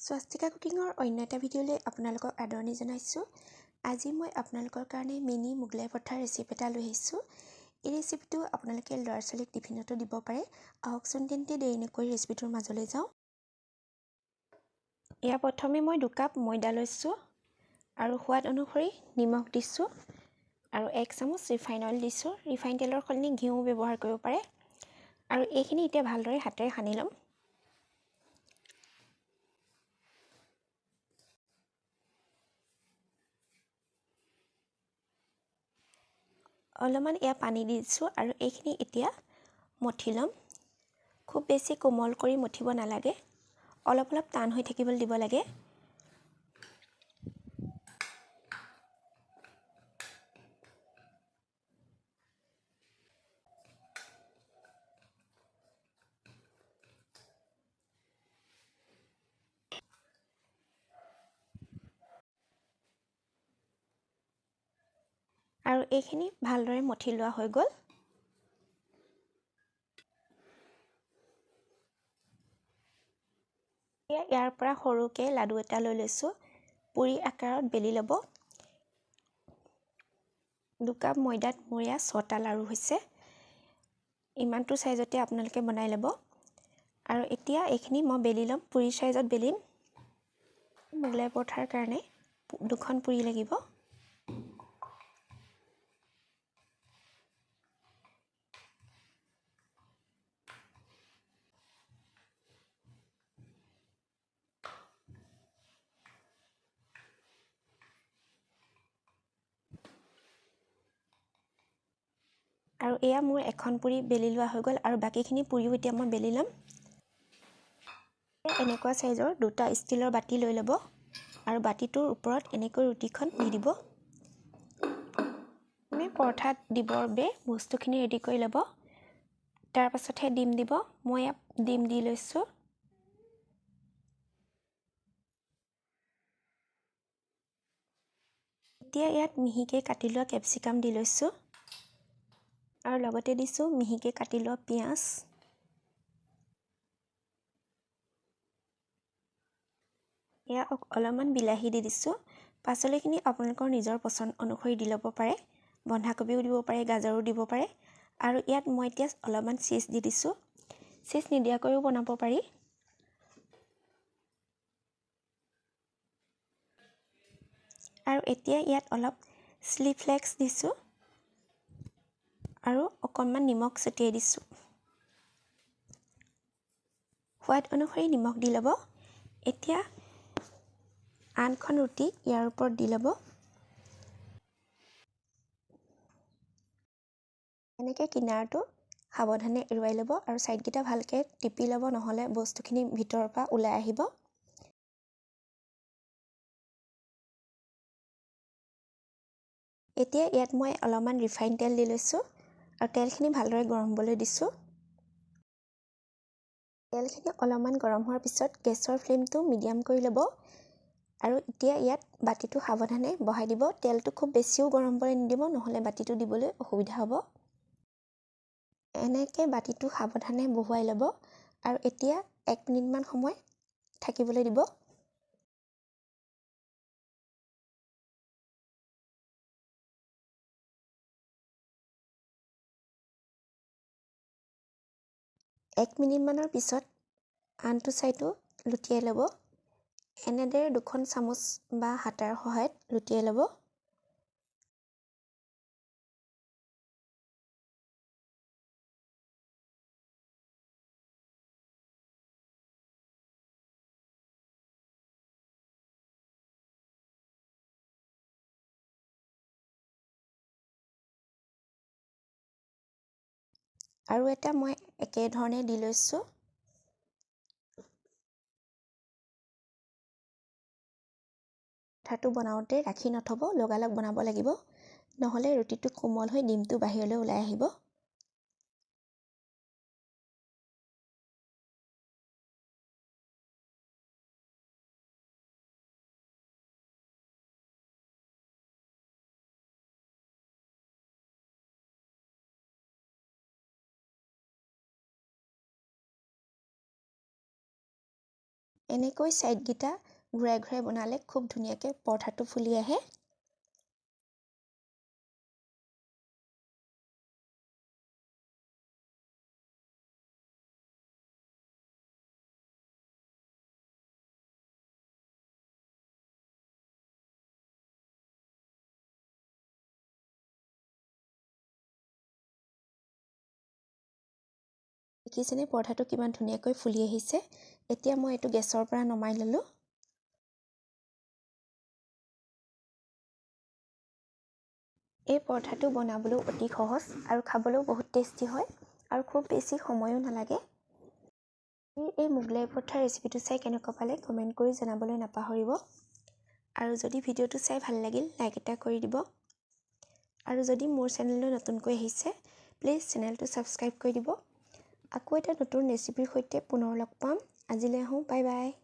স্বাস্তিকা কুকিঙৰ অন্য এটা ভিডিঅ'লৈ আপোনালোকক আদৰণি জনাইছোঁ। আজি মই আপোনালোকৰ কাৰণে মিনি মোগলাই পৰঠাৰ ৰেচিপি এটা লৈ আহিছোঁ। এই ৰেচিপিটো আপোনালোকে ল'ৰা ছোৱালীক টিফিনতো দিব পাৰে। আহকচোন তেন্তে দেৰি নকৰি ৰেচিপিটোৰ মাজলৈ যাওঁ। ইয়াৰ প্ৰথমে মই 2 কাপ ময়দা লৈছোঁ আৰু সোৱাদ অনুসৰি নিমখ দিছোঁ আৰু 1 চামুচ ৰিফাইন অইল দিছোঁ। ৰিফাইন তেলৰ সলনি ঘিউ ব্যৱহাৰ কৰিব পাৰে আৰু এইখিনি এতিয়া ভালদৰে হাতেৰে সানি ল'ম। অলপমান পানী দি দিছোঁ আৰু এইখিনি এতিয়া মঠি ল'ম। খুব বেছি কোমল কৰি মঠিব নালাগে, অলপ অলপ টান হৈ থাকিবলৈ দিব লাগে। আৰু এইখিনি ভালদৰে মঠি লোৱা হৈ গ'ল। ইয়াৰ পৰা সৰুকৈ লাডু এটা লৈ লৈছোঁ। পুৰি আকাৰত বেলি ল'ব। 2 কাপ ময়দাত মোৰ 6টা লাড়ু হৈছে। ইমানটো চাইজতে আপোনালোকে বনাই ল'ব। আৰু এতিয়া এইখিনি মই বেলি ল'ম, পুৰি চাইজত বেলিম। মোগলাই পৰঠাৰ কাৰণে 2খন পুৰি লাগিব। আৰু এয়া মোৰ এখন পুৰি বেলি লোৱা হৈ গ'ল আৰু বাকীখিনি পুৰিও এতিয়া মই বেলি ল'ম। এনেকুৱা চাইজৰ 2টা ষ্টীলৰ বাতি লৈ ল'ব আৰু বাতিটোৰ ওপৰত এনেকৈ ৰুটিখন দি দিব। পৰঠাত দিবৰ বাবে বস্তুখিনি ৰেডি কৰি ল'ব। তাৰ পাছতহে ডিম দিব। মই ইয়াত ডিম দি লৈছোঁ। এতিয়া ইয়াত মিহিকৈ কাটি লোৱা কেপচিকাম দি লৈছোঁ আৰু লগতে দিছোঁ মিহিকৈ কাটি লোৱা পিঁয়াজ। অলপমান বিলাহী দি দিছোঁ। পাচলিখিনি আপোনালোকৰ নিজৰ পচন্দ অনুসৰি দি ল'ব পাৰে। বন্ধাকবিও দিব পাৰে, গাজৰো দিব পাৰে। আৰু ইয়াত মই এতিয়া অলপমান চীজ দি দিছোঁ। চীজ নিদিয়াকৈও বনাব পাৰি। আৰু এতিয়া ইয়াত অলপ চিলি ফ্লেক্স দিছোঁ আৰু অকণমান নিমখ ছটিয়াই দিছোঁ। সোৱাদ অনুসৰি নিমখ দি ল'ব। এতিয়া আনখন ৰুটি ইয়াৰ ওপৰত দি ল'ব। এনেকৈ কিনাৰটো সাৱধানে এৰুৱাই ল'ব আৰু ছাইডকেইটা ভালকৈ টিপি ল'ব, নহ'লে বস্তুখিনি ভিতৰৰ পৰা ওলাই আহিব। এতিয়া ইয়াত মই অলপমান ৰিফাইন তেল দি লৈছোঁ আৰু তেলখিনি ভালদৰে গৰম হ'বলৈ দিছোঁ। তেলখিনি অলপমান গৰম হোৱাৰ পিছত গেছৰ ফ্লেমটো মিডিয়াম কৰি ল'ব আৰু এতিয়া ইয়াত বাতিটো সাৱধানে বহাই দিব। তেলটো খুব বেছিও গৰম হ'বলৈ নিদিব, নহ'লে বাতিটো দিবলৈ অসুবিধা হ'ব। এনেকৈ বাতিটো সাৱধানে বহুৱাই ল'ব আৰু এতিয়া 1 মিনিটমান সময় থাকিবলৈ দিব। এক মিনিটমানৰ পিছত আনটো ছাইডো লুটিয়াই ল'ব। এনেদৰে 2খন চামুচ বা হাতাৰ সহায়ত লুটিয়াই ল'ব। আৰু এটা মই একেধৰণে দি লৈছোঁ। পৰঠাটো বনাওঁতে ৰাখি নথ'ব, লগালগ বনাব লাগিব, নহ'লে ৰুটিটো কোমল হৈ ডিমটো বাহিৰলৈ ওলাই আহিব। এনেকৈ ছাইডকেইটা ঘূৰাই ঘূৰাই বনালে খুব ধুনীয়াকৈ পৰঠাটো ফুলি আহে। দেখিছেনে পৰঠাটো কিমান ধুনীয়াকৈ ফুলি আহিছে। এতিয়া মই এইটো গেছৰ পৰা নমাই ল'লোঁ। এই পৰঠাটো বনাবলৈও অতি সহজ আৰু খাবলৈও বহুত টেষ্টি হয় আৰু খুব বেছি সময়ো নালাগে। এই মোগলাই পৰঠাৰ ৰেচিপিটো চাই কেনেকুৱা পালে কমেণ্ট কৰি জনাবলৈ নাপাহৰিব। আৰু যদি ভিডিঅ'টো চাই ভাল লাগিল লাইক এটা কৰি দিব। আৰু যদি মোৰ চেনেললৈ নতুনকৈ আহিছে প্লিজ চেনেলটো ছাবস্ক্ৰাইব কৰি দিব। আকৌ এটা নতুন ৰেচিপিৰ সৈতে পুনৰ লগ পাম। আজিলৈ আহোঁ, বাই বাই।